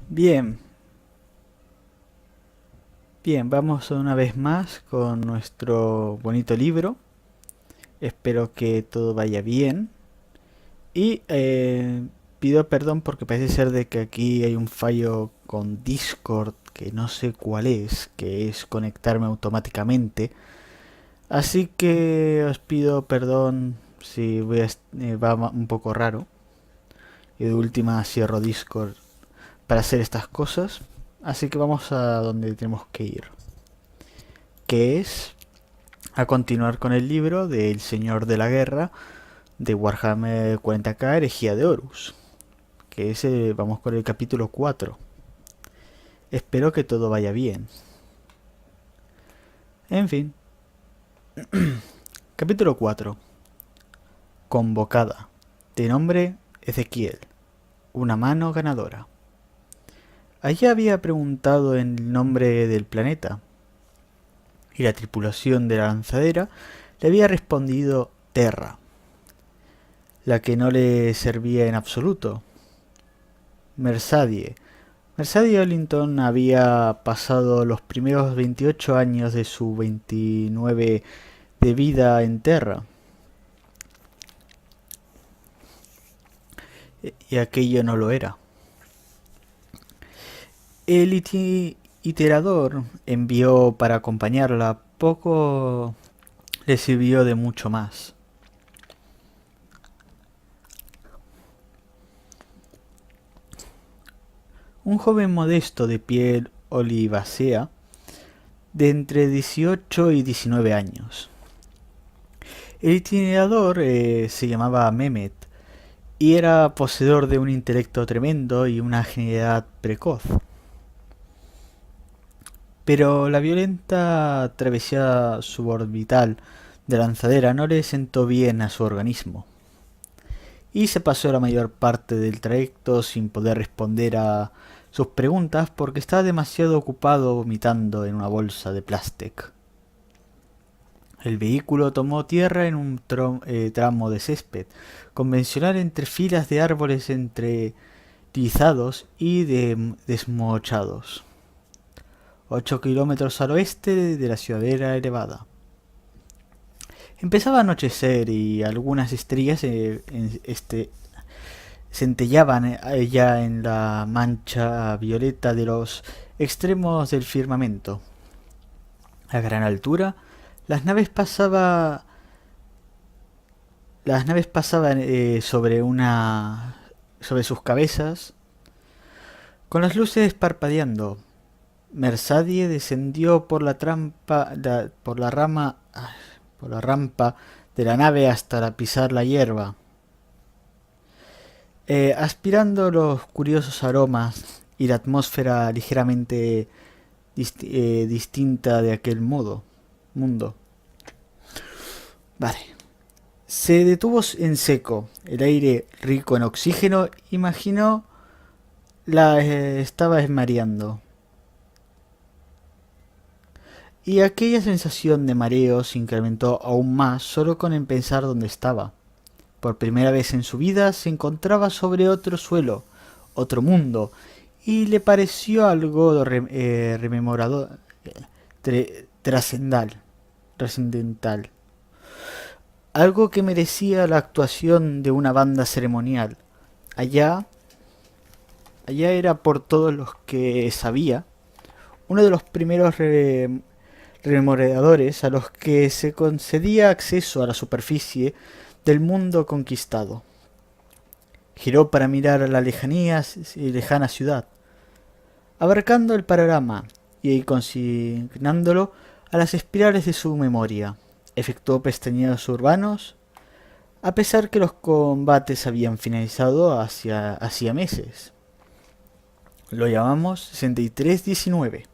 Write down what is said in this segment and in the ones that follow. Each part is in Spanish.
Bien, bien, vamos una vez más con nuestro bonito libro. Espero que todo vaya bien. Y pido perdón porque parece ser de que aquí hay un fallo con Discord que no sé cuál es, que es conectarme automáticamente. Así que os pido perdón si va un poco raro. Y de última cierro Discord para hacer estas cosas. Así que vamos a donde tenemos que ir, que es a continuar con el libro del Señor de la Guerra de Warhammer 40k Herejía de Horus, que es, vamos con el capítulo 4. Espero que todo vaya bien. En fin, capítulo 4. Convocada. De nombre Ezequiel. Una mano ganadora. Allí había preguntado en el nombre del planeta, y la tripulación de la lanzadera le había respondido Terra, la que no le servía en absoluto. Mersadie. Mercedes Ellington había pasado los primeros 28 años de su 29 de vida en Terra, y aquello no lo era. El iterador envió para acompañarla poco le sirvió de mucho más. Un joven modesto de piel olivácea, de entre 18 y 19 años. El itinerador se llamaba Mehmet y era poseedor de un intelecto tremendo y una genialidad precoz. Pero la violenta travesía suborbital de lanzadera no le sentó bien a su organismo, y se pasó la mayor parte del trayecto sin poder responder a sus preguntas porque estaba demasiado ocupado vomitando en una bolsa de plástico. El vehículo tomó tierra en un tramo de césped, convencional entre filas de árboles entrelizados y desmochados. 8 kilómetros al oeste de la ciudadela elevada. Empezaba a anochecer y algunas estrellas centellaban ya en la mancha violeta de los extremos del firmamento. A gran altura, las naves pasaban sobre sus cabezas, con las luces parpadeando. Mersadie descendió por la rampa de la nave hasta pisar la hierba, aspirando los curiosos aromas y la atmósfera ligeramente distinta de aquel mundo. Vale. Se detuvo en seco. El aire rico en oxígeno, imaginó, la estaba esmareando. Y aquella sensación de mareo se incrementó aún más solo con el pensar dónde estaba. Por primera vez en su vida se encontraba sobre otro suelo, otro mundo, y le pareció algo rememorador, trascendental. Algo que merecía la actuación de una banda ceremonial. Allá, allá era por todos los que sabía, uno de los primeros rememoradores a los que se concedía acceso a la superficie del mundo conquistado. Giró para mirar a la lejana ciudad, abarcando el panorama y consignándolo a las espirales de su memoria. Efectuó pestañeos urbanos, a pesar que los combates habían finalizado hacía meses. Lo llamamos 6319,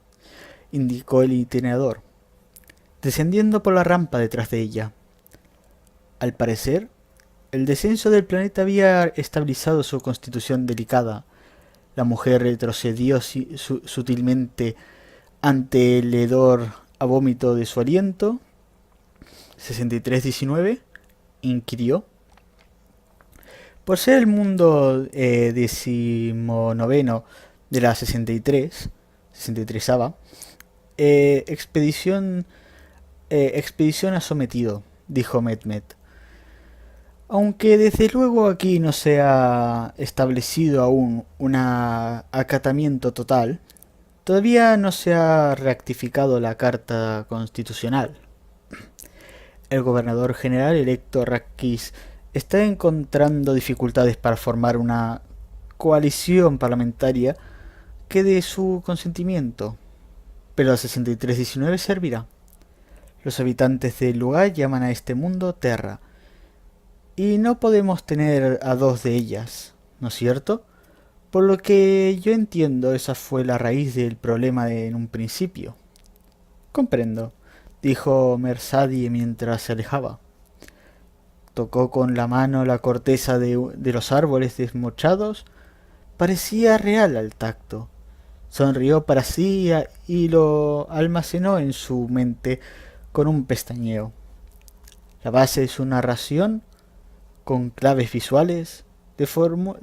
indicó el itinerador, descendiendo por la rampa detrás de ella. Al parecer, el descenso del planeta había estabilizado su constitución delicada. La mujer retrocedió sutilmente ante el hedor a vómito de su aliento. 6319, inquirió. Por ser el mundo decimonoveno de la 63ª expedición ha sometido, dijo Mehmet. Aunque desde luego aquí no se ha establecido aún un acatamiento total, todavía no se ha rectificado la Carta Constitucional. El gobernador general electo Rakkis está encontrando dificultades para formar una coalición parlamentaria que dé su consentimiento, pero la 6319 servirá. Los habitantes del lugar llaman a este mundo Terra, y no podemos tener a dos de ellas, ¿no es cierto? Por lo que yo entiendo, esa fue la raíz del problema en un principio. Comprendo, dijo Mersadie mientras se alejaba. Tocó con la mano la corteza de los árboles desmochados. Parecía real al tacto. Sonrió para sí y lo almacenó en su mente con un pestañeo. La base de su narración, con claves visuales,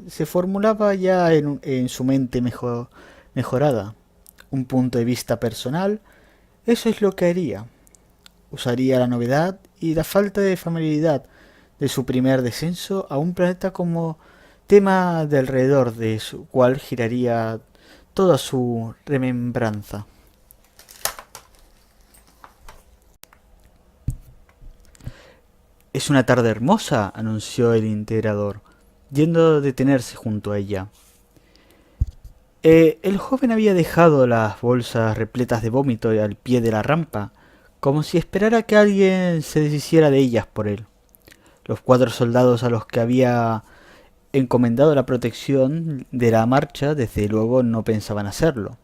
se formulaba ya en su mente mejorada. Un punto de vista personal, eso es lo que haría. Usaría la novedad y la falta de familiaridad de su primer descenso a un planeta como tema de alrededor de su cual giraría toda su remembranza. Es una tarde hermosa, anunció el integrador, yendo a detenerse junto a ella. El joven había dejado las bolsas repletas de vómito al pie de la rampa, como si esperara que alguien se deshiciera de ellas por él. Los 4 soldados a los que había encomendado la protección de la marcha, desde luego no pensaban hacerlo.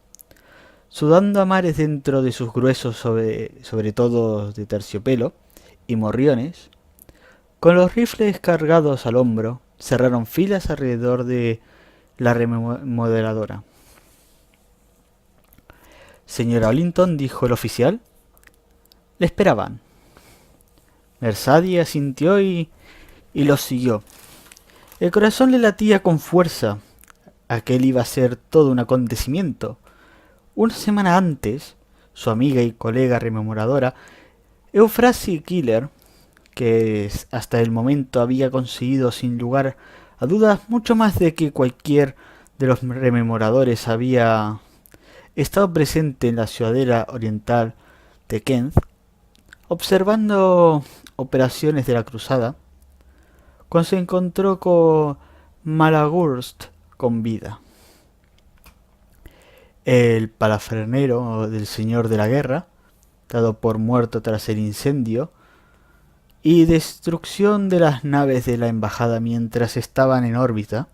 Sudando a mares dentro de sus gruesos sobre todo de terciopelo y morriones, con los rifles cargados al hombro, cerraron filas alrededor de la remodeladora. Señora Ollington, dijo el oficial. Le esperaban. Mersadie asintió y los siguió. El corazón le latía con fuerza. Aquel iba a ser todo un acontecimiento. Una semana antes, su amiga y colega rememoradora, Euphrasie Keeler, que hasta el momento había conseguido sin lugar a dudas mucho más de que cualquier de los rememoradores, había estado presente en la ciudadela oriental de Kent, observando operaciones de la cruzada, cuando se encontró con Malagurst con vida. El palafrenero del señor de la guerra, dado por muerto tras el incendio y destrucción de las naves de la embajada mientras estaban en órbita,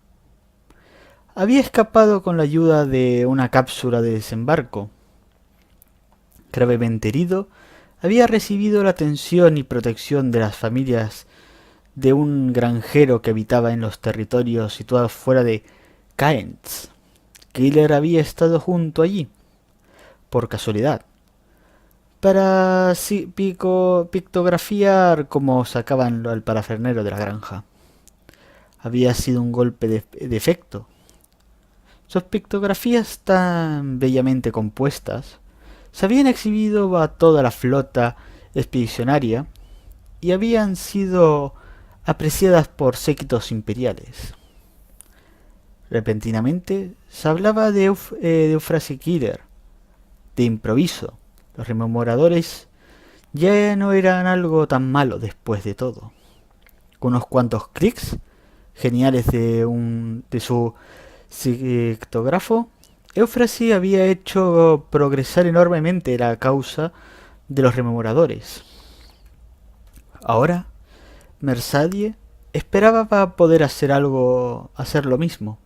había escapado con la ayuda de una cápsula de desembarco. Gravemente herido, había recibido la atención y protección de las familias de un granjero que habitaba en los territorios situados fuera de Cairns. Keeler había estado junto allí, por casualidad, para pictografiar cómo sacaban al parafernero de la granja. Había sido un golpe de efecto. Sus pictografías tan bellamente compuestas se habían exhibido a toda la flota expedicionaria y habían sido apreciadas por séquitos imperiales. Repentinamente se hablaba de Euphrasie Keeler, de improviso. Los rememoradores ya no eran algo tan malo después de todo. Con unos cuantos clics geniales de su pictógrafo, Euphrasie había hecho progresar enormemente la causa de los rememoradores. Ahora, Mersadie esperaba para poder hacer lo mismo.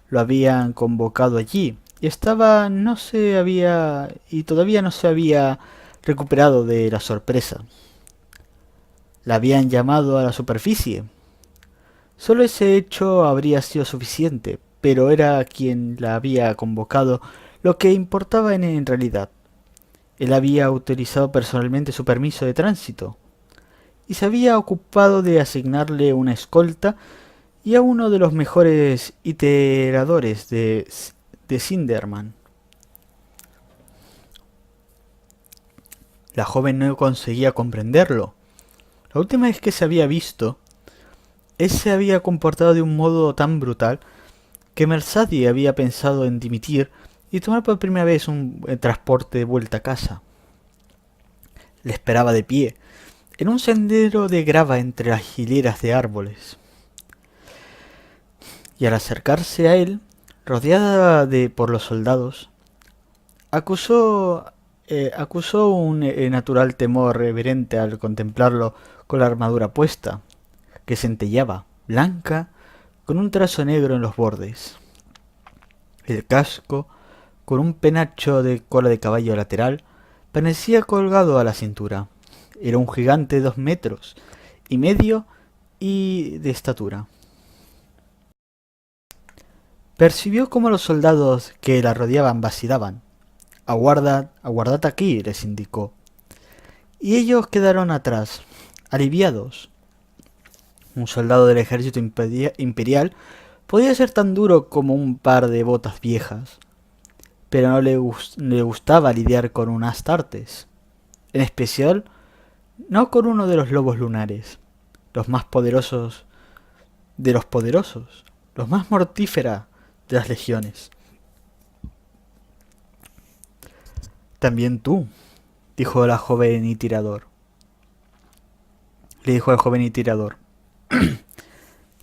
Lo habían convocado allí y todavía no se había recuperado de la sorpresa. La habían llamado a la superficie. Solo ese hecho habría sido suficiente, pero era quien la había convocado lo que importaba en realidad. Él había autorizado personalmente su permiso de tránsito y se había ocupado de asignarle una escolta y a uno de los mejores iteradores de de Sinderman. La joven no conseguía comprenderlo. La última vez que se había visto, él se había comportado de un modo tan brutal que Mercedes había pensado en dimitir y tomar por primera vez un transporte de vuelta a casa. Le esperaba de pie, en un sendero de grava entre las hileras de árboles. Y al acercarse a él, rodeada por los soldados, acusó un natural temor reverente al contemplarlo con la armadura puesta, que centelleaba, blanca, con un trazo negro en los bordes. El casco, con un penacho de cola de caballo lateral, parecía colgado a la cintura. Era un gigante de 2 metros y medio y de estatura. Percibió cómo los soldados que la rodeaban vacilaban. Aguardad aquí, les indicó. Y ellos quedaron atrás, aliviados. Un soldado del ejército imperial podía ser tan duro como un par de botas viejas, pero no le gustaba lidiar con un Astartes, en especial no con uno de los lobos lunares, los más poderosos de los poderosos, los más mortífera de las legiones. También tú, dijo la joven y tirador. Le dijo al joven y tirador.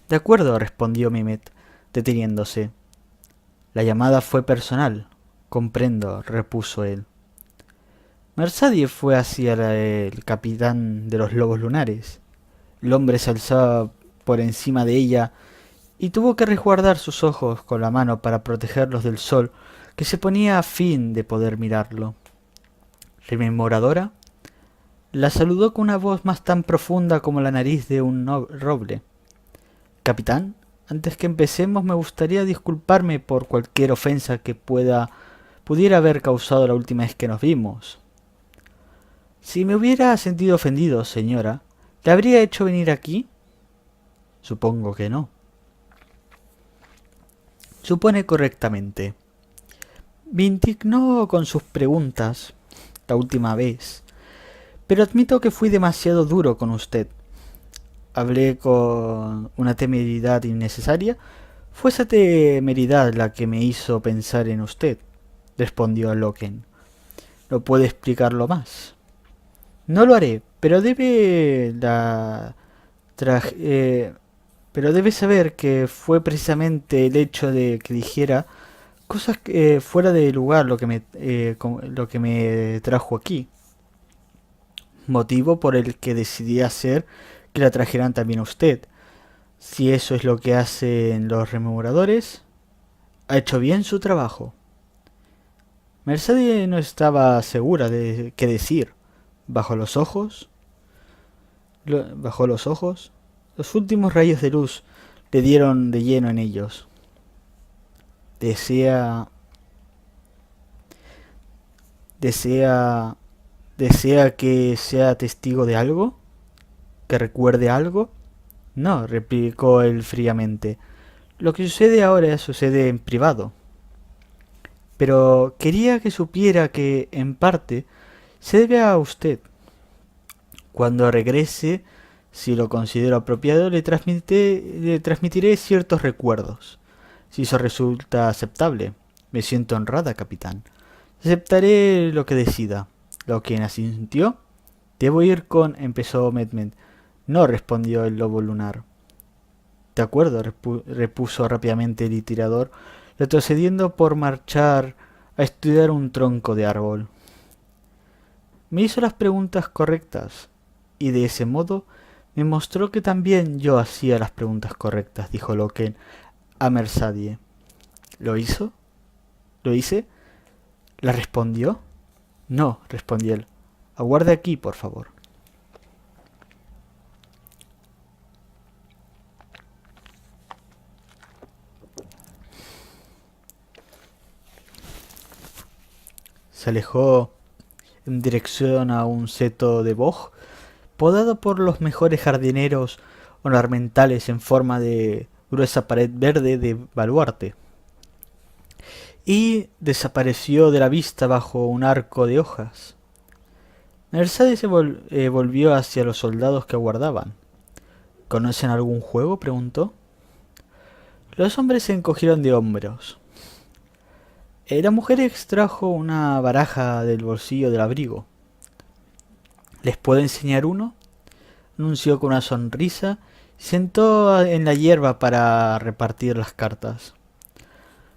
De acuerdo, respondió Mehmet, deteniéndose. La llamada fue personal. Comprendo, repuso él. Mercedes fue hacia el capitán de los lobos lunares. El hombre se alzaba por encima de ella y tuvo que resguardar sus ojos con la mano para protegerlos del sol que se ponía a fin de poder mirarlo. Rememoradora la saludó con una voz más tan profunda como la nariz de un roble. Capitán, antes que empecemos me gustaría disculparme por cualquier ofensa que pudiera haber causado la última vez que nos vimos. Si me hubiera sentido ofendido, señora, ¿le habría hecho venir aquí? Supongo que no. Supone correctamente. Me indignó con sus preguntas la última vez, pero admito que fui demasiado duro con usted. Hablé con una temeridad innecesaria. Fue esa temeridad la que me hizo pensar en usted, respondió Loken. ¿No puede explicarlo más? No lo haré, pero pero debe saber que fue precisamente el hecho de que dijera cosas fuera de lugar lo que me trajo aquí. Motivo por el que decidí hacer que la trajeran también a usted. Si eso es lo que hacen los rememoradores, ha hecho bien su trabajo. Mercedes no estaba segura de qué decir. Bajó los ojos. Los últimos rayos de luz le dieron de lleno en ellos. Desea que sea testigo de algo, que recuerde algo. No, replicó él fríamente. Lo que sucede ahora sucede en privado. Pero quería que supiera que, en parte, se debe a usted. Cuando regrese, si lo considero apropiado, le transmitiré ciertos recuerdos. Si eso resulta aceptable, me siento honrada, capitán. Aceptaré lo que decida. Lo que asintió. Debo ir con... empezó Mehmet. No, respondió el lobo lunar. De acuerdo, repuso rápidamente el tirador, retrocediendo por marchar a estudiar un tronco de árbol. Me hizo las preguntas correctas, y de ese modo me mostró que también yo hacía las preguntas correctas, dijo Loken a Mercedes. ¿Lo hizo? ¿Lo hice? ¿La respondió? No, respondió él. Aguarde aquí, por favor. Se alejó en dirección a un seto de boj, podado por los mejores jardineros ornamentales en forma de gruesa pared verde de baluarte. y desapareció de la vista bajo un arco de hojas. Mercedes volvió hacia los soldados que aguardaban. ¿Conocen algún juego?, preguntó. Los hombres se encogieron de hombros. La mujer extrajo una baraja del bolsillo del abrigo. ¿Les puedo enseñar uno?, anunció con una sonrisa y sentó en la hierba para repartir las cartas.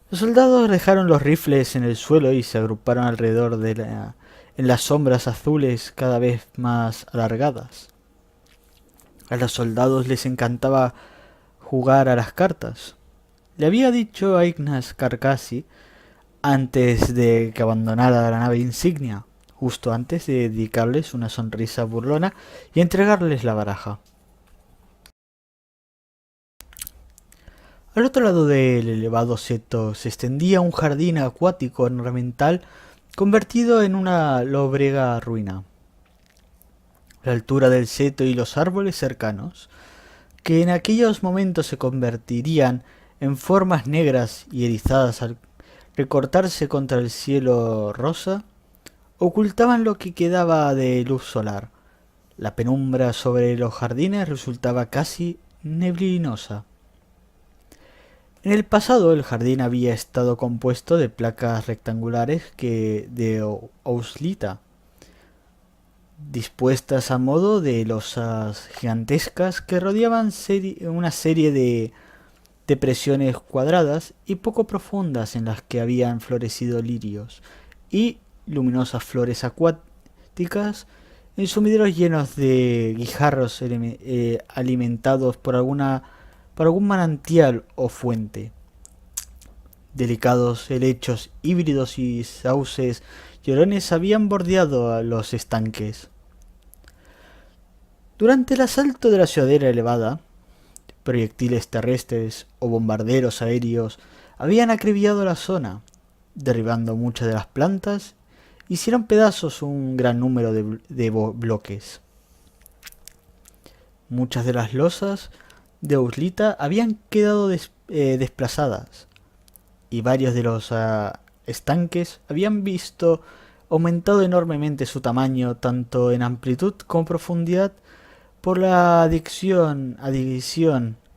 Los soldados dejaron los rifles en el suelo y se agruparon alrededor en las sombras azules cada vez más alargadas. A los soldados les encantaba jugar a las cartas. Le había dicho a Ignace Carcassi antes de que abandonara la nave insignia, justo antes de dedicarles una sonrisa burlona y entregarles la baraja. Al otro lado del elevado seto se extendía un jardín acuático ornamental convertido en una lóbrega ruina. La altura del seto y los árboles cercanos, que en aquellos momentos se convertirían en formas negras y erizadas al recortarse contra el cielo rosa, ocultaban lo que quedaba de luz solar. La penumbra sobre los jardines resultaba casi neblinosa. En el pasado el jardín había estado compuesto de placas rectangulares de auslita, dispuestas a modo de losas gigantescas que rodeaban una serie de depresiones cuadradas y poco profundas en las que habían florecido lirios y luminosas flores acuáticas en sumideros llenos de guijarros alimentados por algún manantial o fuente. Delicados helechos híbridos y sauces llorones habían bordeado a los estanques. Durante el asalto de la ciudadela elevada, proyectiles terrestres o bombarderos aéreos habían acribillado la zona, derribando muchas de las plantas, hicieron pedazos un gran número de bloques. Muchas de las losas de auslita habían quedado desplazadas, y varios de los estanques habían visto aumentado enormemente su tamaño tanto en amplitud como profundidad por la adición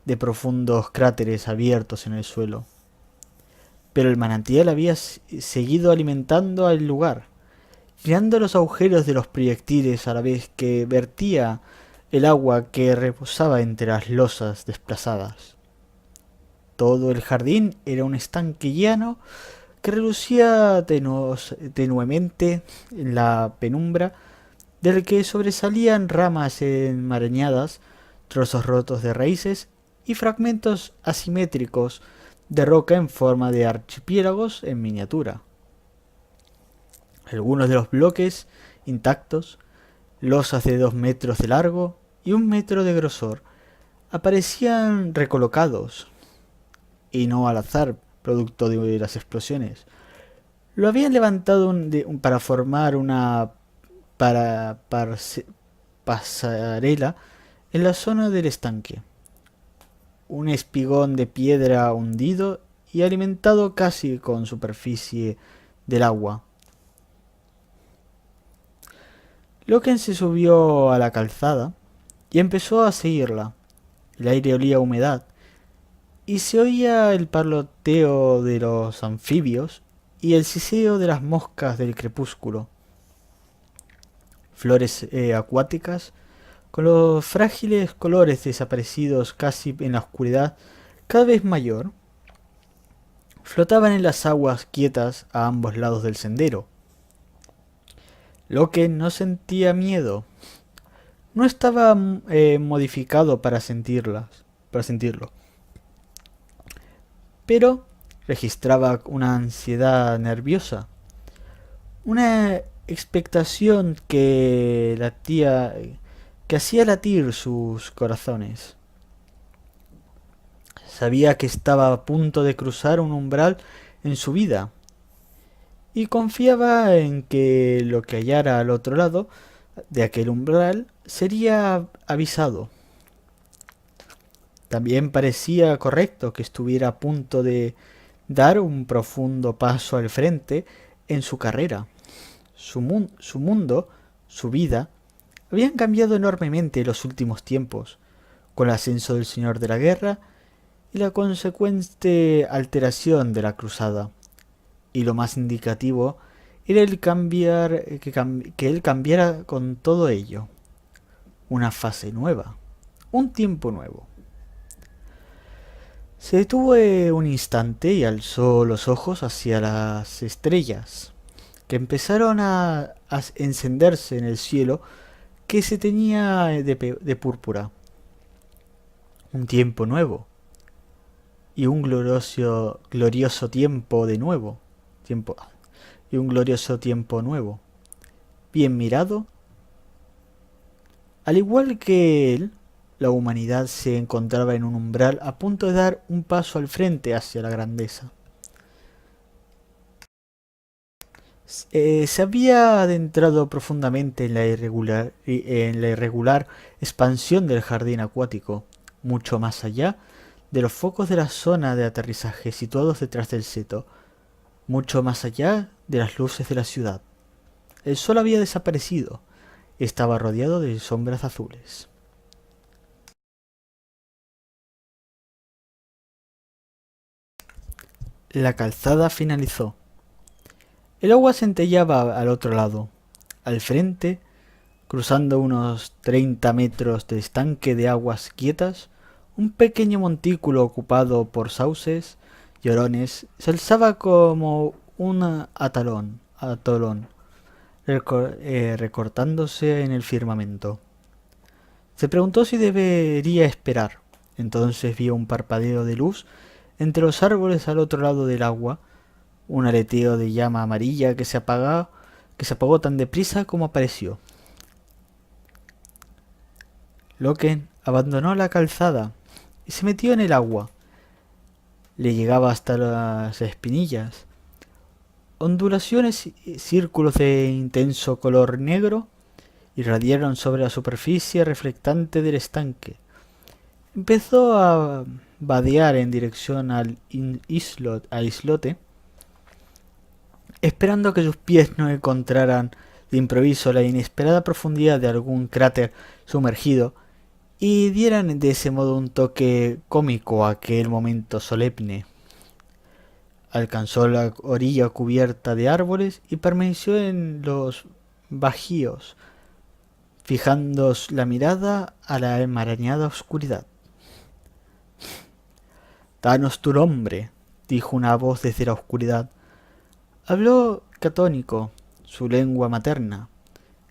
de profundos cráteres abiertos en el suelo. Pero el manantial había seguido alimentando al lugar, llenando los agujeros de los proyectiles a la vez que vertía el agua que reposaba entre las losas desplazadas. Todo el jardín era un estanque llano que relucía tenuemente en la penumbra, del que sobresalían ramas enmarañadas, trozos rotos de raíces y fragmentos asimétricos de roca en forma de archipiélagos en miniatura. Algunos de los bloques intactos, losas de 2 metros de largo y 1 metro de grosor, aparecían recolocados, y no al azar, producto de las explosiones. Lo habían levantado para formar una pasarela en la zona del estanque. Un espigón de piedra hundido y alimentado casi con superficie del agua. Loken se subió a la calzada y empezó a seguirla. El aire olía a humedad y se oía el parloteo de los anfibios y el siseo de las moscas del crepúsculo. Flores acuáticas, con los frágiles colores desaparecidos casi en la oscuridad cada vez mayor, flotaban en las aguas quietas a ambos lados del sendero. Loken no sentía miedo. No estaba modificado para sentirlo. Pero registraba una ansiedad nerviosa. Una expectación que hacía latir sus corazones. Sabía que estaba a punto de cruzar un umbral en su vida, y confiaba en que lo que hallara al otro lado de aquel umbral sería avisado. También parecía correcto que estuviera a punto de dar un profundo paso al frente en su carrera. Su mundo, su vida, habían cambiado enormemente en los últimos tiempos, con el ascenso del Señor de la Guerra y la consecuente alteración de la cruzada. Y lo más indicativo era que él cambiara con todo ello. Una fase nueva, un tiempo nuevo. Se detuvo un instante y alzó los ojos hacia las estrellas, que empezaron a encenderse en el cielo que se teñía de púrpura. Un tiempo nuevo y un glorioso tiempo de nuevo. Y un glorioso tiempo nuevo. Bien mirado. Al igual que él, la humanidad se encontraba en un umbral a punto de dar un paso al frente hacia la grandeza. Se había adentrado profundamente en la irregular expansión del jardín acuático, mucho más allá de los focos de la zona de aterrizaje situados detrás del seto, mucho más allá de las luces de la ciudad. El sol había desaparecido, estaba rodeado de sombras azules. La calzada finalizó. El agua centellaba al otro lado. Al frente, cruzando unos 30 metros de estanque de aguas quietas, un pequeño montículo ocupado por sauces llorones se alzaba como un atolón, recortándose en el firmamento. Se preguntó si debería esperar. Entonces vio un parpadeo de luz entre los árboles al otro lado del agua, un aleteo de llama amarilla que se apagó tan deprisa como apareció. Loken abandonó la calzada y se metió en el agua. Le llegaba hasta las espinillas. Ondulaciones y círculos de intenso color negro irradiaron sobre la superficie reflectante del estanque. Empezó a vadear en dirección al islote, esperando que sus pies no encontraran de improviso la inesperada profundidad de algún cráter sumergido y dieran de ese modo un toque cómico a aquel momento solemne. Alcanzó la orilla cubierta de árboles y permaneció en los bajíos, fijando la mirada a la enmarañada oscuridad. «Danos tu nombre», dijo una voz desde la oscuridad. Habló catónico, su lengua materna,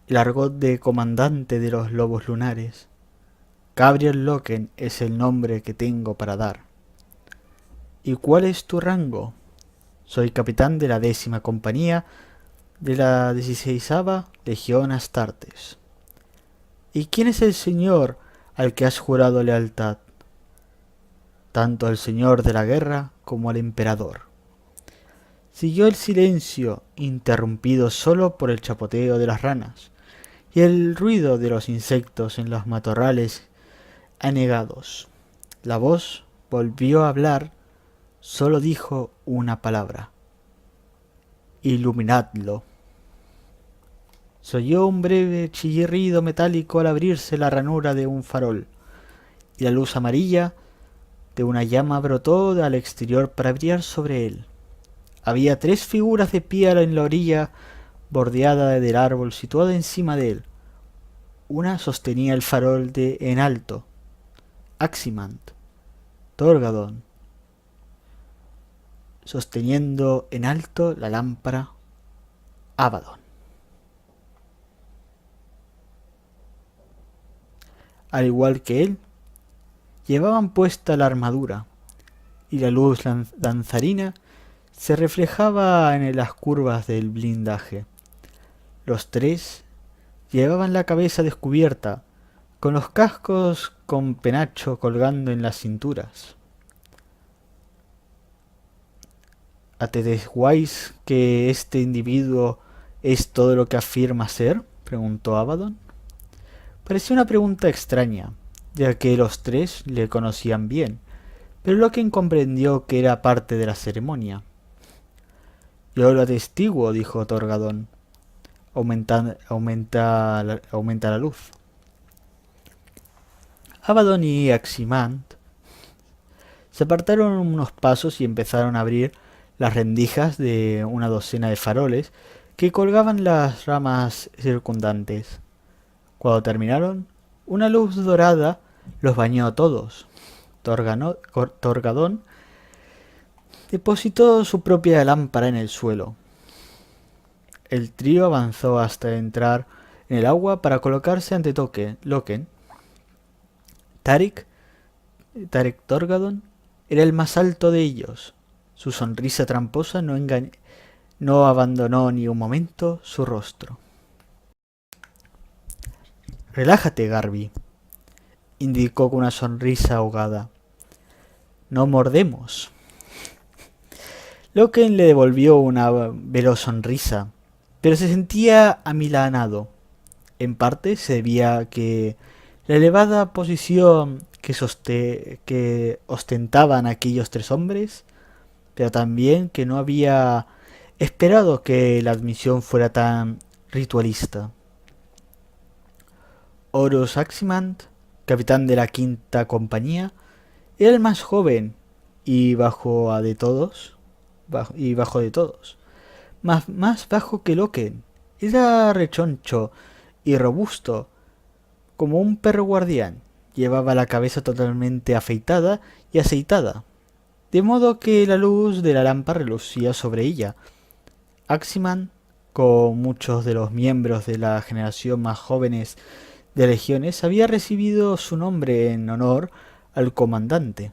el argot de comandante de los lobos lunares. «Gabriel Loken es el nombre que tengo para dar». «¿Y cuál es tu rango?» «Soy capitán de la 10ª compañía de la 16ª Legión Astartes». «¿Y quién es el señor al que has jurado lealtad?» «Tanto al señor de la guerra como al emperador». Siguió el silencio, interrumpido solo por el chapoteo de las ranas y el ruido de los insectos en los matorrales anegados. La voz volvió a hablar, solo dijo una palabra: «Iluminadlo». Se oyó un breve chirrido metálico al abrirse la ranura de un farol, y la luz amarilla de una llama brotó al exterior para brillar sobre él. Había 3 figuras de pie en la orilla bordeada del árbol situada encima de él. Una sostenía el farol en alto, Aximand, Torgadon, sosteniendo en alto la lámpara, Abaddon. Al igual que él, llevaban puesta la armadura, y la luz danzarina se reflejaba en las curvas del blindaje. Los 3 llevaban la cabeza descubierta, con los cascos con penacho colgando en las cinturas. ¿Atendéis que este individuo es todo lo que afirma ser?, preguntó Abaddon. Parecía una pregunta extraña, ya que los 3 le conocían bien, pero Loken comprendió que era parte de la ceremonia. Yo lo atestiguo, dijo Torgadón. Aumenta la luz. Abaddon y Aximand se apartaron unos pasos y empezaron a abrir las rendijas de una docena de faroles que colgaban las ramas circundantes. Cuando terminaron, una luz dorada los bañó a todos. Torgadón depositó su propia lámpara en el suelo. El trío avanzó hasta entrar en el agua para colocarse ante Loken. Tarik Torgadón era el más alto de ellos. Su sonrisa tramposa no abandonó ni un momento su rostro. Relájate, Garby, indicó con una sonrisa ahogada. No mordemos. Loken le devolvió una veloz sonrisa, pero se sentía amilanado. En parte se debía a que la elevada posición que ostentaban aquellos tres hombres, pero también que no había esperado que la admisión fuera tan ritualista. Horus Aximand, capitán de la quinta compañía, era el más joven y bajo de todos, más bajo que Loken. Era rechoncho y robusto, como un perro guardián. Llevaba la cabeza totalmente afeitada y aceitada, de modo que la luz de la lámpara relucía sobre ella. Aximand, como muchos de los miembros de la generación más jóvenes de legiones, había recibido su nombre en honor al comandante.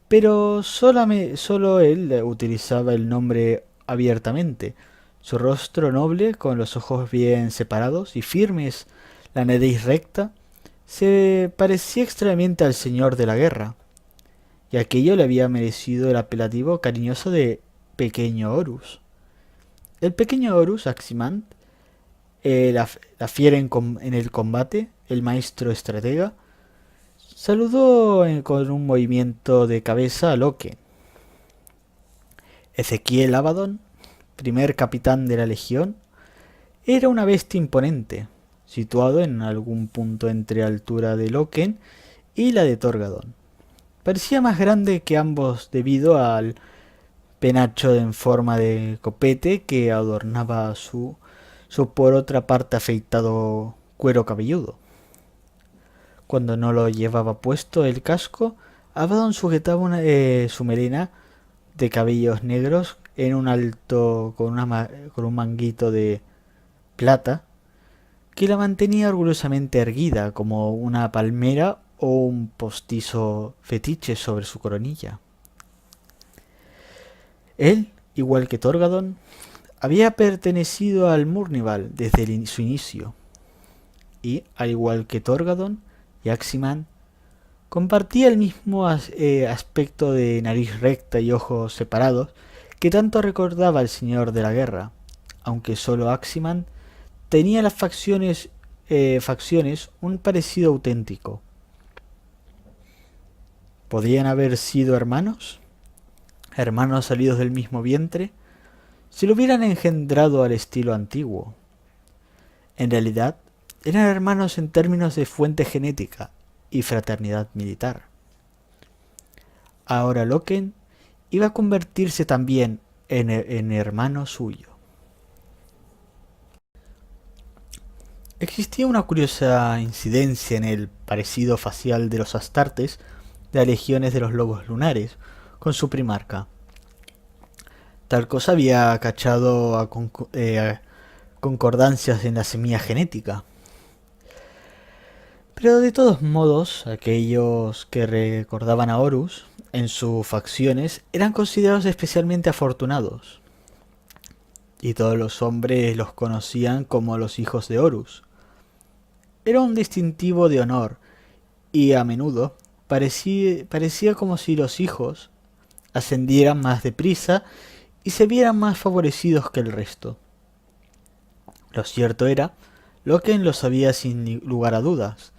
Pero solo él utilizaba el nombre abiertamente. Su rostro noble, con los ojos bien separados y firmes, la nariz recta, se parecía extrañamente al señor de la guerra, y aquello le había merecido el apelativo cariñoso de Pequeño Horus. El pequeño Horus Aximand, la fiera en el combate, el maestro estratega, saludó con un movimiento de cabeza a Loken. Ezequiel Abaddon, primer capitán de la legión, era una bestia imponente, situado en algún punto entre altura de Loken y la de Torgadón. Parecía más grande que ambos debido al penacho en forma de copete que adornaba su por otra parte afeitado cuero cabelludo. Cuando no lo llevaba puesto el casco, Abaddon sujetaba su melena de cabellos negros en un alto con un manguito de plata que la mantenía orgullosamente erguida como una palmera o un postizo fetiche sobre su coronilla. Él, igual que Torgadón, había pertenecido al Murnival desde su inicio, y, al igual que Torgadón y Aximand, compartía el mismo aspecto de nariz recta y ojos separados que tanto recordaba al señor de la guerra, aunque solo Aximand tenía las facciones un parecido auténtico. ¿Podrían haber sido hermanos? ¿Hermanos salidos del mismo vientre? Si lo hubieran engendrado al estilo antiguo. En realidad, eran hermanos en términos de fuente genética y fraternidad militar. Ahora Loken iba a convertirse también en hermano suyo. Existía una curiosa incidencia en el parecido facial de los astartes de las legiones de los lobos lunares con su primarca. Tal cosa había cachado a concordancias en la semilla genética. Pero de todos modos, aquellos que recordaban a Horus en sus facciones eran considerados especialmente afortunados, y todos los hombres los conocían como los hijos de Horus. Era un distintivo de honor, y a menudo parecía como si los hijos ascendieran más deprisa y se vieran más favorecidos que el resto. Lo cierto era, Loken lo sabía sin lugar a dudas.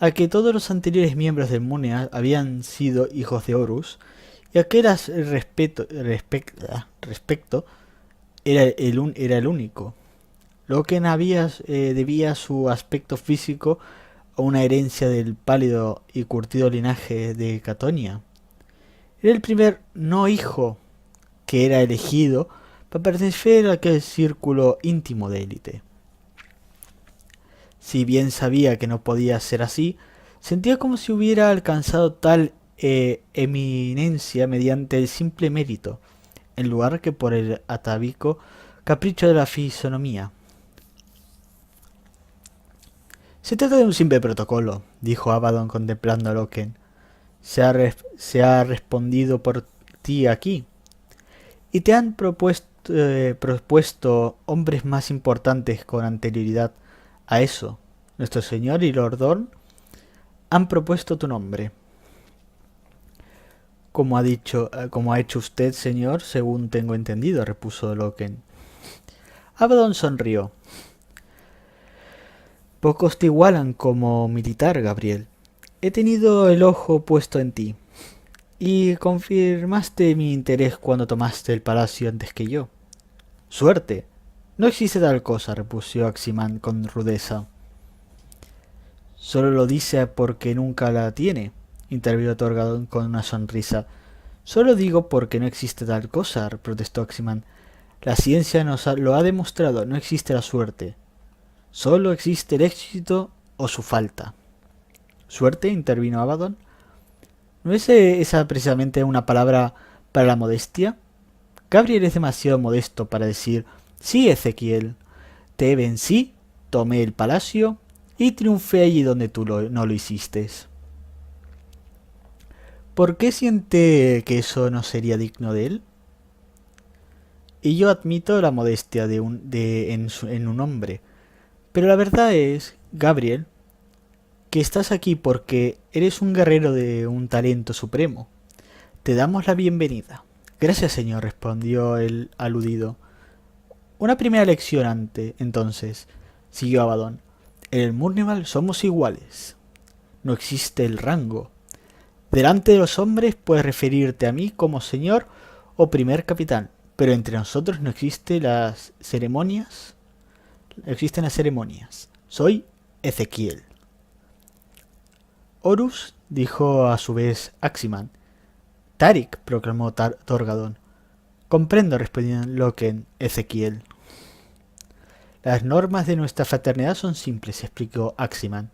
a que todos los anteriores miembros del Munea habían sido hijos de Horus, y aquel respecto era el único. Loken debía su aspecto físico a una herencia del pálido y curtido linaje de Catonia. Era el primer no hijo que era elegido para pertenecer a aquel círculo íntimo de élite. Si bien sabía que no podía ser así, sentía como si hubiera alcanzado tal eminencia mediante el simple mérito, en lugar que por el atávico capricho de la fisonomía. Se trata de un simple protocolo, dijo Abaddon contemplando a Loken. Se ha respondido por ti aquí, y te han propuesto hombres más importantes con anterioridad a eso. Nuestro señor y Lord Dorn han propuesto tu nombre. Como ha hecho usted, señor, según tengo entendido, repuso Loken. Abaddon sonrió. Pocos te igualan como militar, Gabriel. He tenido el ojo puesto en ti, y confirmaste mi interés cuando tomaste el palacio antes que yo. Suerte. No existe tal cosa, repuso Aximan con rudeza. Solo lo dice porque nunca la tiene, intervino Torgadón con una sonrisa. Solo digo porque no existe tal cosa, protestó Aximan. La ciencia lo ha demostrado, no existe la suerte. Solo existe el éxito o su falta. ¿Suerte? Intervino Abaddon. ¿No es esa precisamente una palabra para la modestia? Gabriel es demasiado modesto para decir, sí, Ezequiel, te vencí, tomé el palacio y triunfé allí donde tú no lo hiciste. ¿Por qué siente que eso no sería digno de él? Y yo admito la modestia en un hombre, pero la verdad es, Gabriel, que estás aquí porque eres un guerrero de un talento supremo. Te damos la bienvenida. Gracias, señor, respondió el aludido. Una primera lección entonces, siguió Abaddon. En el Murnival somos iguales. No existe el rango. Delante de los hombres puedes referirte a mí como señor o primer capitán, pero entre nosotros no existen las ceremonias. Soy Ezequiel. Horus, dijo a su vez Aximan. Tarik, proclamó Torgadón. Comprendo, respondió Loken, Ezequiel. Las normas de nuestra fraternidad son simples, explicó Aximan,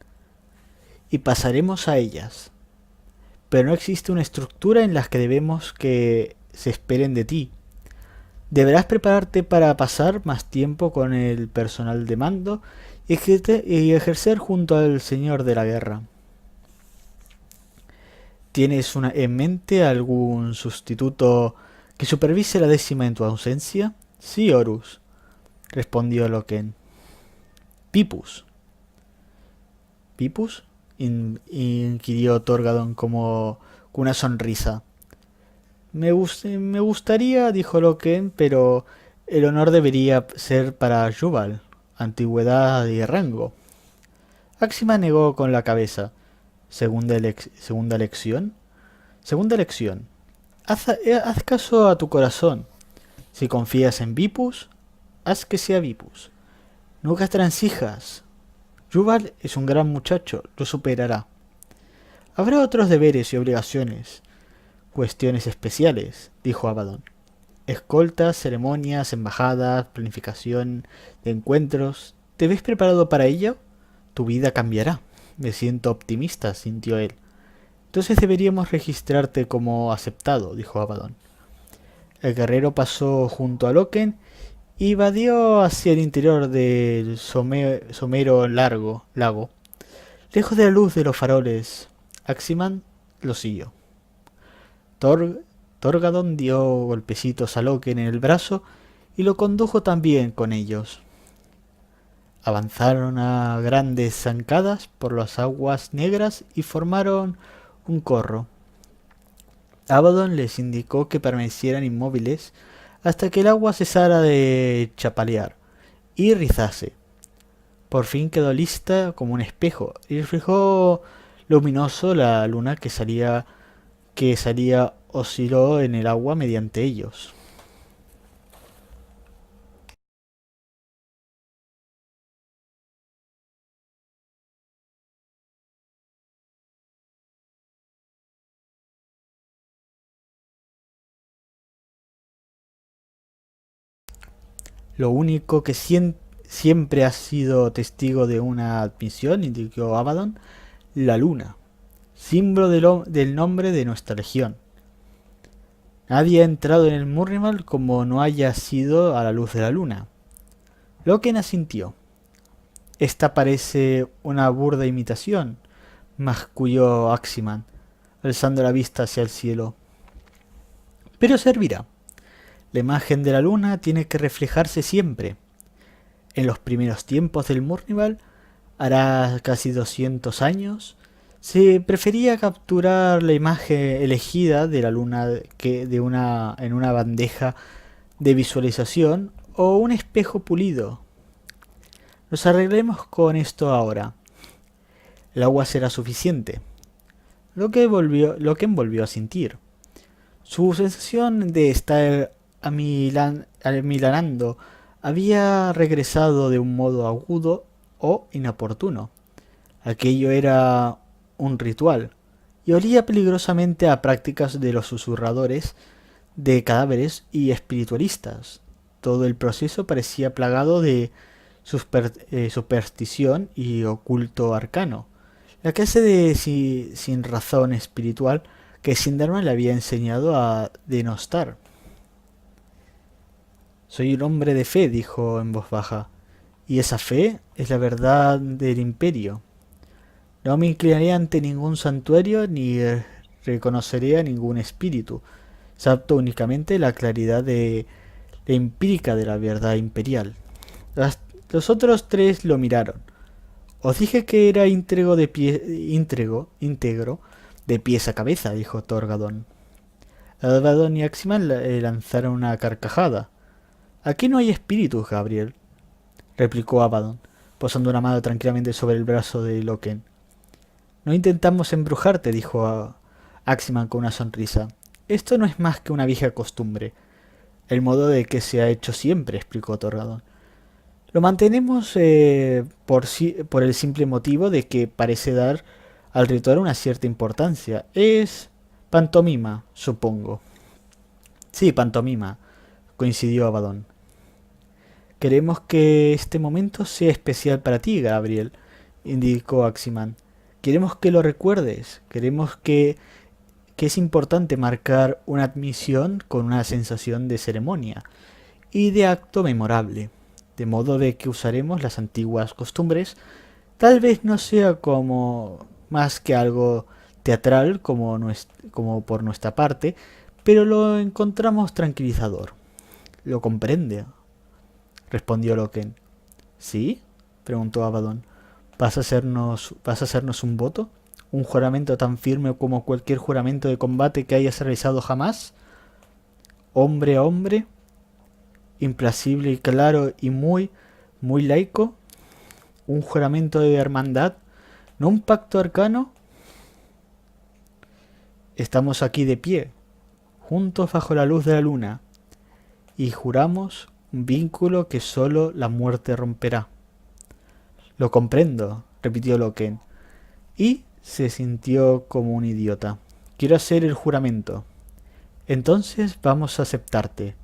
y pasaremos a ellas. Pero no existe una estructura en la que debemos que se esperen de ti. Deberás prepararte para pasar más tiempo con el personal de mando y ejercer junto al señor de la guerra. ¿Tienes en mente algún sustituto que supervise la 10ª en tu ausencia? Sí, Horus, respondió Loken. Pipus. ¿Pipus? Inquirió Torgadón como con una sonrisa. Me gustaría, dijo Loken, pero el honor debería ser para Jubal, antigüedad y rango. Axima negó con la cabeza. Segunda lección. Segunda lección. Haz caso a tu corazón. Si confías en Vipus, haz que sea Vipus. Nunca transijas. Jubal es un gran muchacho, lo superará. Habrá otros deberes y obligaciones. Cuestiones especiales, dijo Abaddon. Escoltas, ceremonias, embajadas, planificación de encuentros. ¿Te ves preparado para ello? Tu vida cambiará. Me siento optimista, sintió él. Entonces deberíamos registrarte como aceptado, dijo Abaddon. El guerrero pasó junto a Loken y vadió hacia el interior del somero lago. Lejos de la luz de los faroles, Aximan lo siguió. Torgadón dio golpecitos a Loken en el brazo y lo condujo también con ellos. Avanzaron a grandes zancadas por las aguas negras y formaron un corro. Abaddon les indicó que permanecieran inmóviles hasta que el agua cesara de chapalear y rizase. por fin quedó lista como un espejo y reflejó luminoso la luna que salía osciló en el agua mediante ellos. Lo único que siempre ha sido testigo de una admisión, indicó Abaddon, la luna, símbolo del nombre de nuestra legión. Nadie ha entrado en el Murnimal como no haya sido a la luz de la luna. Loken asintió. Esta parece una burda imitación, masculló Aximan, alzando la vista hacia el cielo. Pero servirá. La imagen de la luna tiene que reflejarse siempre. En los primeros tiempos del Murnival, hará casi 200 años, se prefería capturar la imagen elegida de la luna en una bandeja de visualización o un espejo pulido. Nos arreglemos con esto ahora. El agua será suficiente. Loken volvió a sentir. Su sensación de estar amilanando había regresado de un modo agudo o inoportuno. Aquello era un ritual, y olía peligrosamente a prácticas de los susurradores de cadáveres y espiritualistas. Todo el proceso parecía plagado de superstición y oculto arcano, la clase de sin razón espiritual que Sindarma le había enseñado a denostar. Soy un hombre de fe, dijo en voz baja, y esa fe es la verdad del imperio. No me inclinaré ante ningún santuario ni reconoceré a ningún espíritu. Salto únicamente la claridad de la empírica de la verdad imperial. Los otros tres lo miraron. Os dije que era íntegro de pies a cabeza, dijo Torgadón. Abaddon y Aximan lanzaron una carcajada. Aquí no hay espíritus, Gabriel, replicó Abaddon, posando una mano tranquilamente sobre el brazo de Loken. No intentamos embrujarte, dijo Aximan con una sonrisa. Esto no es más que una vieja costumbre. El modo de que se ha hecho siempre, explicó Torgadón. Lo mantenemos por el simple motivo de que parece dar al ritual una cierta importancia. Es pantomima, supongo. Sí, pantomima, coincidió Abaddon. Queremos que este momento sea especial para ti, Gabriel, indicó Aximan. Queremos que lo recuerdes. Queremos que es importante marcar una admisión con una sensación de ceremonia y de acto memorable, de modo de que usaremos las antiguas costumbres. Tal vez no sea como más que algo teatral como por nuestra parte, pero lo encontramos tranquilizador. ¿Lo comprende? Respondió Loken. ¿Sí? Preguntó Abaddon. ¿Vas a hacernos un voto? ¿Un juramento tan firme como cualquier juramento de combate que hayas realizado jamás? ¿Hombre a hombre? ¿Implacable y claro y muy laico? ¿Un juramento de hermandad? ¿No un pacto arcano? Estamos aquí de pie, juntos bajo la luz de la luna, y juramos un vínculo que sólo la muerte romperá. Lo comprendo, repitió Loken, y se sintió como un idiota. Quiero hacer el juramento. Entonces vamos a aceptarte.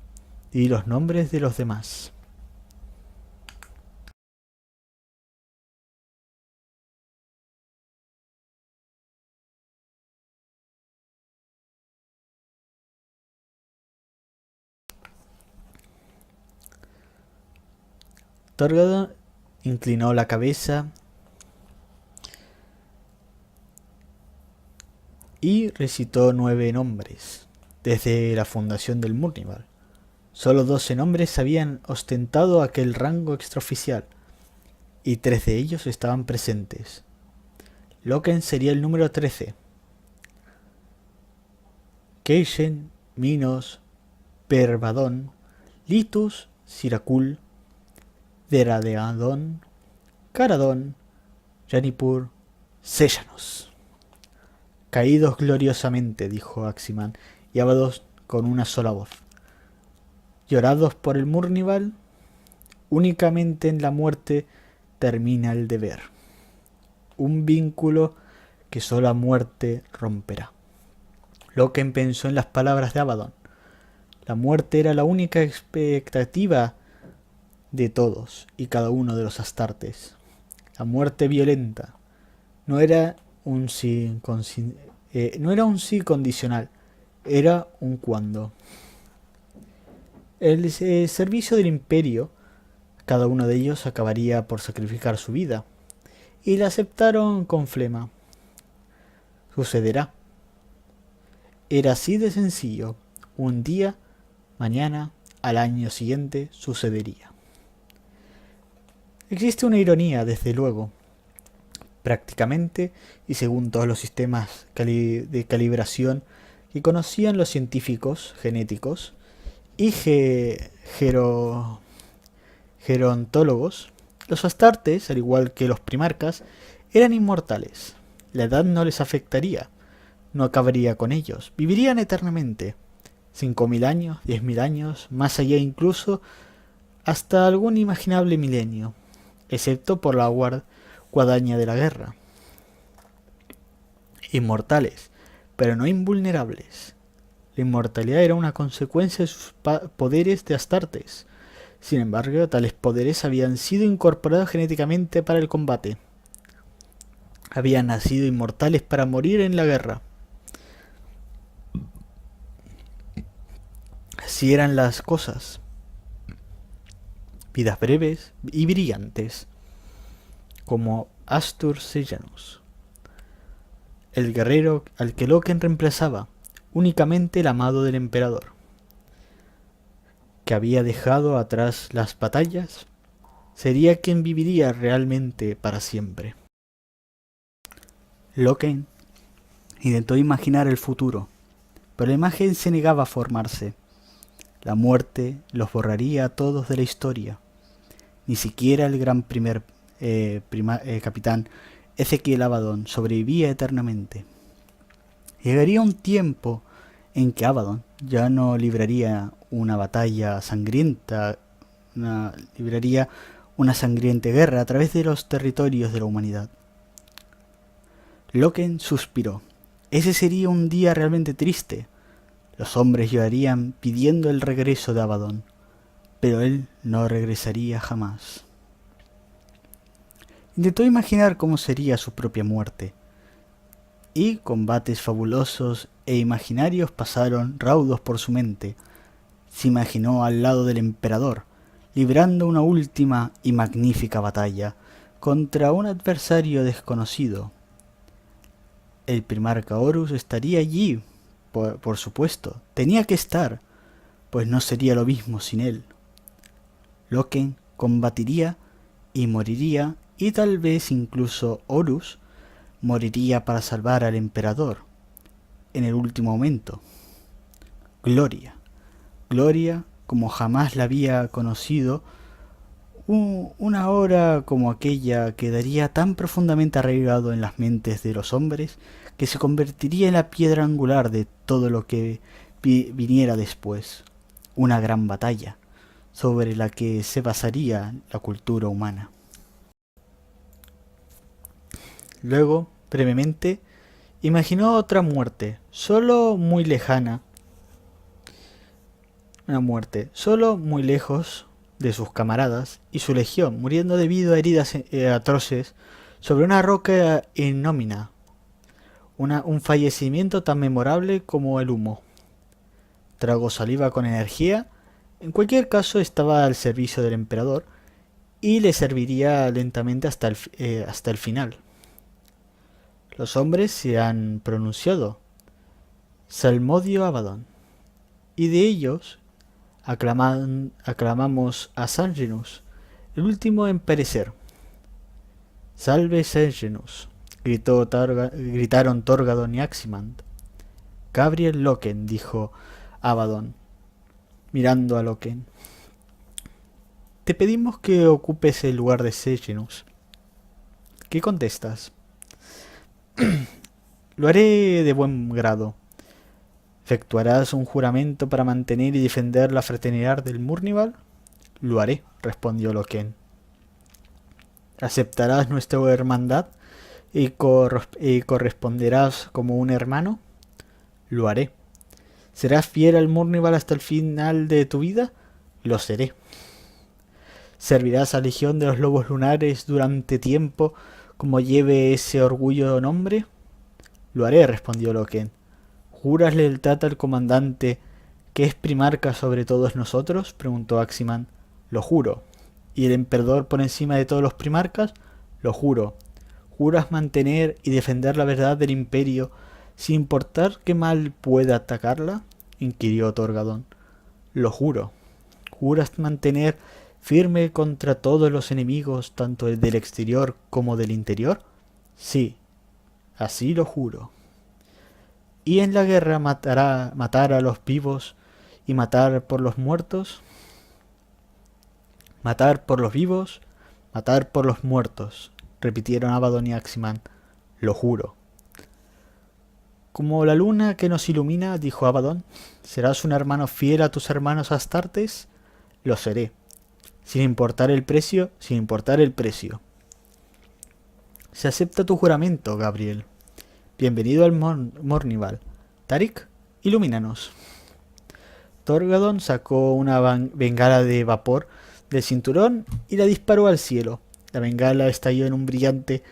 Y los nombres de los demás. Torgadon inclinó la cabeza y recitó 9 nombres, desde la fundación del Murnival. Solo 12 nombres habían ostentado aquel rango extraoficial, y 3 de ellos estaban presentes. Loken sería el número 13. Keishen, Minos, Pervadon, Litus, Siracul, Deradeadon, Caradón, Yanipur, séllanos. Caídos gloriosamente, dijo Aximan y Abaddon con una sola voz. Llorados por el Murnival, únicamente en la muerte termina el deber. Un vínculo que sola muerte romperá. Loken pensó en las palabras de Abaddon. La muerte era la única expectativa de todos y cada uno de los Astartes. La muerte violenta no era un sí, no era un sí condicional, era un cuándo. El servicio del imperio, cada uno de ellos acabaría por sacrificar su vida, y la aceptaron con flema. Sucederá. Era así de sencillo. Un día, mañana, al año siguiente, sucedería. Existe una ironía, desde luego. Prácticamente, y según todos los sistemas de calibración que conocían los científicos genéticos y gerontólogos, los astartes, al igual que los primarcas, eran inmortales. La edad no les afectaría, no acabaría con ellos, vivirían eternamente. 5.000 años, 10.000 años, más allá incluso, hasta algún imaginable milenio, excepto por la guadaña de la guerra. Inmortales, pero no invulnerables. La inmortalidad era una consecuencia de sus poderes de Astartes. Sin embargo, tales poderes habían sido incorporados genéticamente para el combate. Habían nacido inmortales para morir en la guerra. Así eran las cosas. Vidas breves y brillantes, como Astur Sejanus, el guerrero al que Loken reemplazaba, únicamente el amado del emperador, que había dejado atrás las batallas, sería quien viviría realmente para siempre. Loken intentó imaginar el futuro, pero la imagen se negaba a formarse. La muerte los borraría a todos de la historia. Ni siquiera el gran capitán Ezequiel Abaddon sobrevivía eternamente. Llegaría un tiempo en que Abaddon ya no libraría una batalla sangrienta, libraría una sangrienta guerra a través de los territorios de la humanidad. Loken suspiró. Ese sería un día realmente triste. Los hombres llorarían pidiendo el regreso de Abaddon, pero él no regresaría jamás. Intentó imaginar cómo sería su propia muerte, y combates fabulosos e imaginarios pasaron raudos por su mente. Se imaginó al lado del emperador, librando una última y magnífica batalla contra un adversario desconocido. El primarca Horus estaría allí, por supuesto, tenía que estar, pues no sería lo mismo sin él. Loken combatiría y moriría, y tal vez incluso Horus moriría para salvar al emperador en el último momento. Gloria, gloria como jamás la había conocido, una hora como aquella quedaría tan profundamente arraigado en las mentes de los hombres que se convertiría en la piedra angular de todo lo que viniera después. Una gran batalla sobre la que se basaría la cultura humana. Luego, brevemente, imaginó otra muerte, solo muy lejana. Una muerte, solo muy lejos de sus camaradas y su legión, muriendo debido a heridas atroces sobre una roca innómina. Un fallecimiento tan memorable como el humo. Tragó saliva con energía. En cualquier caso, estaba al servicio del emperador y le serviría lentamente hasta el final. Los hombres se han pronunciado. Salmodio Abaddon. Y de ellos aclamamos a Sanguinus, el último en perecer. Salve Sanguinus, gritaron Torgadon y Aximand. Gabriel Loken, dijo Abaddon, mirando a Loken. Te pedimos que ocupes el lugar de Sejanus. ¿Qué contestas? Lo haré de buen grado. ¿Efectuarás un juramento para mantener y defender la fraternidad del Murnival? Lo haré, respondió Loken. ¿Aceptarás nuestra hermandad y corresponderás como un hermano? Lo haré. ¿Serás fiel al Murnival hasta el final de tu vida? Lo seré. ¿Servirás a Legión de los Lobos Lunares durante tiempo como lleve ese orgullo nombre? Lo haré, respondió Loken. ¿Juras lealtad al comandante que es primarca sobre todos nosotros? Preguntó Aximan. Lo juro. ¿Y el emperador por encima de todos los primarcas? Lo juro. ¿Juras mantener y defender la verdad del imperio sin importar qué mal pueda atacarla? Inquirió Torgadón. Lo juro. ¿Juras mantener firme contra todos los enemigos, tanto del exterior como del interior? Sí, así lo juro. ¿Y en la guerra matar a los vivos y matar por los muertos? Matar por los vivos, matar por los muertos, repitieron Abaddon y Aximan. Lo juro. Como la luna que nos ilumina, dijo Abaddon, ¿serás un hermano fiel a tus hermanos astartes? Lo seré. Sin importar el precio, sin importar el precio. Se acepta tu juramento, Gabriel. Bienvenido al Mornival. Tarik, ilumínanos. Torgadon sacó una bengala de vapor del cinturón y la disparó al cielo. La bengala estalló en un brillante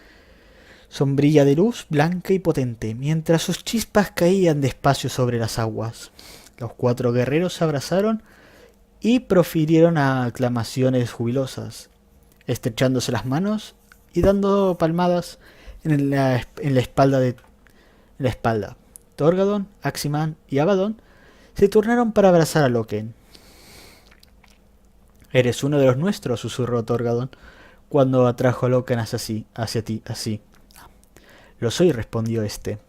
sombrilla de luz blanca y potente, mientras sus chispas caían despacio sobre las aguas. Los 4 guerreros se abrazaron y profirieron aclamaciones jubilosas, estrechándose las manos y dando palmadas en la espalda. Torgadon, Aximan y Abaddon se turnaron para abrazar a Loken. Eres uno de los nuestros, susurró Torgadon, cuando atrajo a Loken hacia ti, así. Lo soy, respondió este.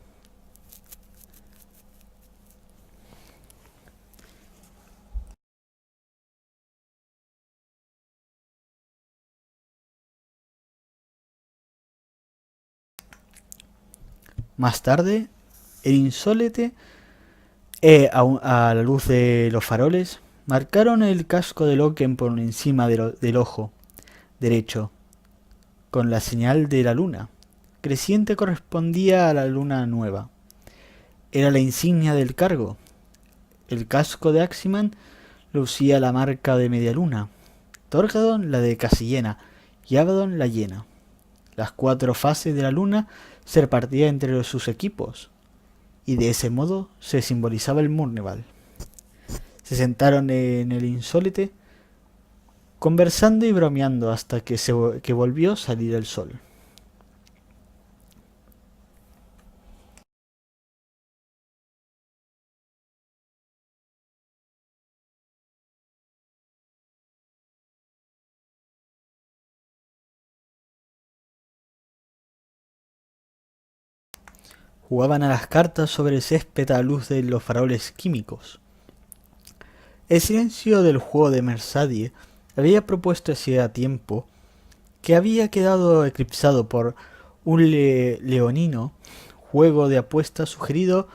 Más tarde, el insólete, a la luz de los faroles, marcaron el casco de Loken por encima del ojo derecho, con la señal de la luna. Creciente correspondía a la luna nueva. Era la insignia del cargo. El casco de Aximan lucía la marca de media luna, Torgadon la de casi llena y Abaddon la llena. Las 4 fases de la luna se repartían entre sus equipos, y de ese modo se simbolizaba el Murnival. Se sentaron en el insólete, conversando y bromeando hasta que volvió a salir el sol. Jugaban a las cartas sobre el césped a la luz de los faroles químicos. El silencio del juego de Mersadie había propuesto hacía tiempo que había quedado eclipsado por un leonino juego de apuestas sugerido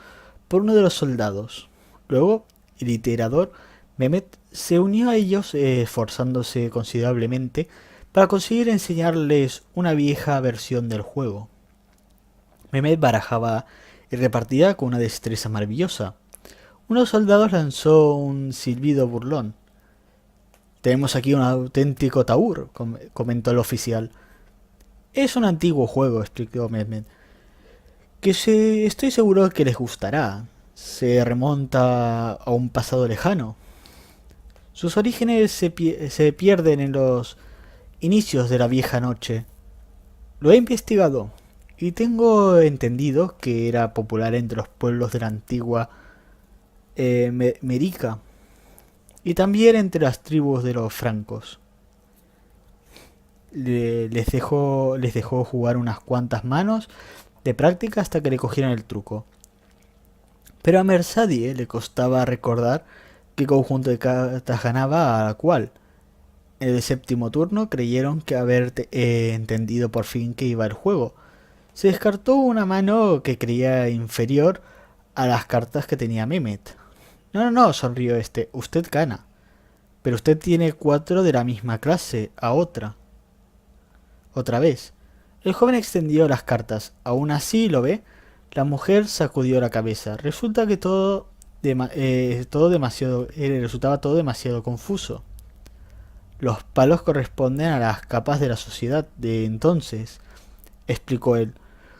por uno de los soldados. Luego, el iterador Mehmet se unió a ellos esforzándose considerablemente para conseguir enseñarles una vieja versión del juego. Mehmet barajaba y repartía con una destreza maravillosa. Uno de los soldados lanzó un silbido burlón. Tenemos aquí un auténtico taur, comentó el oficial. Es un antiguo juego, explicó Mehmet, que estoy seguro que les gustará. Se remonta a un pasado lejano. Sus orígenes se pierden en los inicios de la vieja noche. Lo he investigado y tengo entendido que era popular entre los pueblos de la antigua Merica y también entre las tribus de los francos. Les dejó jugar unas cuantas manos de práctica hasta que le cogieran el truco. Pero a Mersadie le costaba recordar qué conjunto de cartas ganaba a la cual. En el séptimo turno creyeron que haber entendido por fin que iba el juego. Se descartó una mano que creía inferior a las cartas que tenía Mehmet. No, no, no, sonrió este. Usted gana. Pero usted tiene 4 de la misma clase, a otra. Otra vez. El joven extendió las cartas. ¿Aún así lo ve? La mujer sacudió la cabeza. Resulta que resultaba todo demasiado confuso. Los palos corresponden a las capas de la sociedad de entonces, explicó él,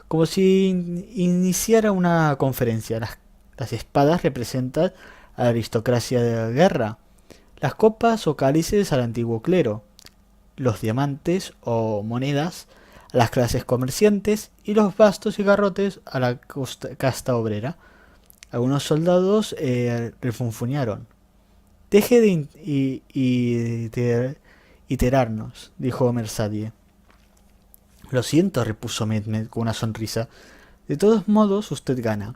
como si iniciara una conferencia. Las espadas representan a la aristocracia de la guerra, las copas o cálices al antiguo clero, los diamantes o monedas a las clases comerciantes y los bastos y garrotes a la casta obrera. Algunos soldados refunfuñaron. Deje de iterarnos, dijo Mersadie. Lo siento, repuso Mehmet con una sonrisa. De todos modos, usted gana.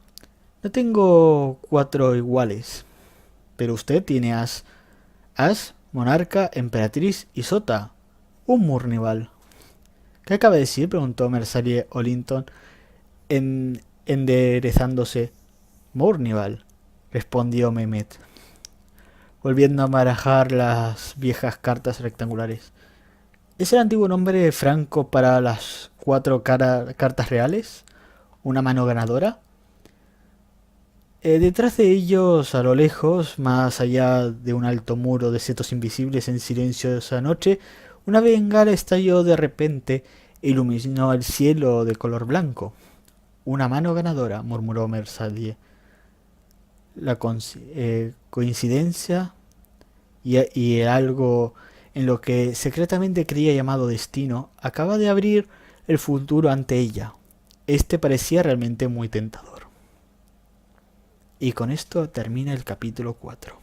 No tengo 4 iguales. Pero usted tiene as, monarca, emperatriz y sota. Un Murnival. ¿Qué acaba de decir? Preguntó Mersadie Olinton, enderezándose. Murnival, respondió Mehmet, volviendo a barajar las viejas cartas rectangulares. ¿Es el antiguo nombre franco para las 4 cartas reales? ¿Una mano ganadora? Detrás de ellos, a lo lejos, más allá de un alto muro de setos invisibles en silencio de esa noche, una bengala estalló de repente e iluminó el cielo de color blanco. Una mano ganadora, murmuró Mersadie. La coincidencia y algo en lo que secretamente creía llamado destino acaba de abrir el futuro ante ella. Este parecía realmente muy tentador. Y con esto termina el capítulo 4.